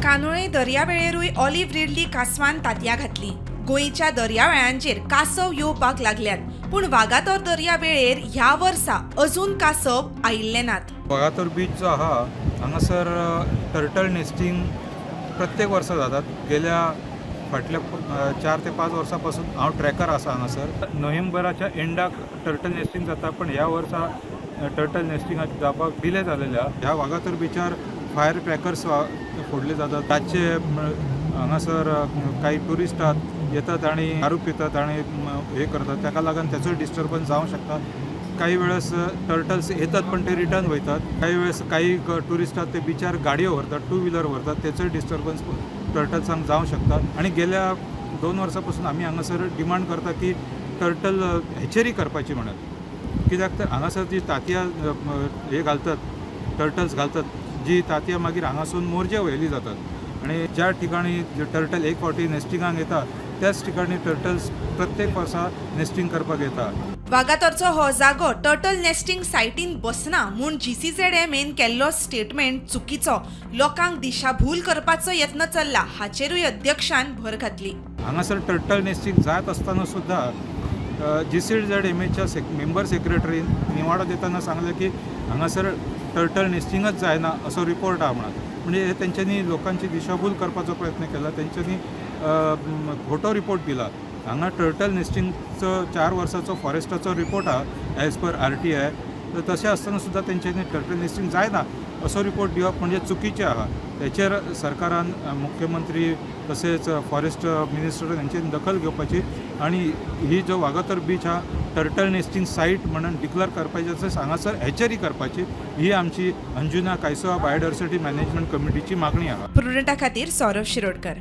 कानोळे दर्यावेळेरूय olive Ridley Kaswan तांतयां घातली। गोंयच्या दर्यावेळांचेर कासव येवपाक लागल्यात, पूण वागातोर दर्यावेळेर ह्या वर्सा अजून कासव आयिल्ले नात। वागातोर बीच जो आहा हांगासर टर्टल नेस्टिंग प्रत्येक वर्सा जातात। गेल्या फाटल्या 4 ते 5 वर्सांपासून हांव ट्रॅकर आसा हांगासर। नोव्हेंबराच्या एंडाक टर्टल नेस्टिंग जाता, पण ह्या वर्सा टर्टल नेस्टिंग जावपाक डिले जालेले आहा। ह्या वागातोर बीचार फायर क्रॅकर्स फोडले जातात। ताचे हांगासर काही टुरिस्ट येतात आणि दारू पितात आणि हे करतात, ताका लागून त्याचो डिस्टर्बन्स जावंक शकता। काही वेळेस टर्टल्स येतात पण ते रिटर्न वयतात। काही वेळेस काही टुरिस्ट ते बिचार गाडयो व्हरतात, 2 व्हीलर व्हरतात, त्याचो डिस्टर्बन्स टर्टल्सांक जावंक शकता। आणि गेल्या 2 वर्सां आमी हांगासर डिमांड करता की टर्टल हेचेरी करपाची म्हणत, कित्याक तर हांगासर जी तांतयां हे घालतात, टर्टल्स घालतात, जी तांतयां मागीर हांगासून मोरजे वयली जातात। आणि ज्या ठिकाणी टर्टल एक फावटी नेस्टिंगाक येता त्याच ठिकाणी टर्टल्स प्रत्येक वर्सा नेस्टिंग करपाक येता। वागातोरचो हो जागो टर्टल नेस्टिंग सायटीन बसना म्हूण GCZMन केल्लो स्टेटमेंट चुकीचो, लोकांक दिशाभूल करपाचो यत्न चल्ला हाचेरूय अध्यक्षान भर घातली। हांगासर टर्टल नेस्टिंग जायत आसतना सुद्धा GCZMच्या मेंबर सेक्रेटरीन निवाडो दितना सांगलें की हांगासर टर्टल नेस्टिंगच जायना असो रिपोर्ट आहा म्हणून। म्हणजे तेंच्यांनी लोकांची दिशाभूल करपाचो प्रयत्न केला, तेंच्यांनी खोटो रिपोर्ट दिला। हांगा टर्टल नेस्टिंगचो 4 वर्साचो फॉरेस्टाचो रिपोर्ट आहा एज पर RTI। तशें आसतना सुद्धा तेंच्यांनी टर्टल नेस्टिंग जायना असो रिपोर्ट दिवप म्हणजे चुकीचें आहा। तेचेर सरकारान मुख्यमंत्री तसेच फॉरेस्ट मिनिस्टर हांचेर दखल घेवपाची आणि ही जो वागातोर बीच हा टर्टल नेस्टिंग सायट म्हणून डिक्लेअर करपाची तशेंच हांगासर हेचेरी करपाची ही आमची अंजुना कायसोवा बायोडायवर्सिटी मॅनेजमेंट कमिटीची मागणी आहा। प्रुडंटा खातीर सौरभ शिरोडकर।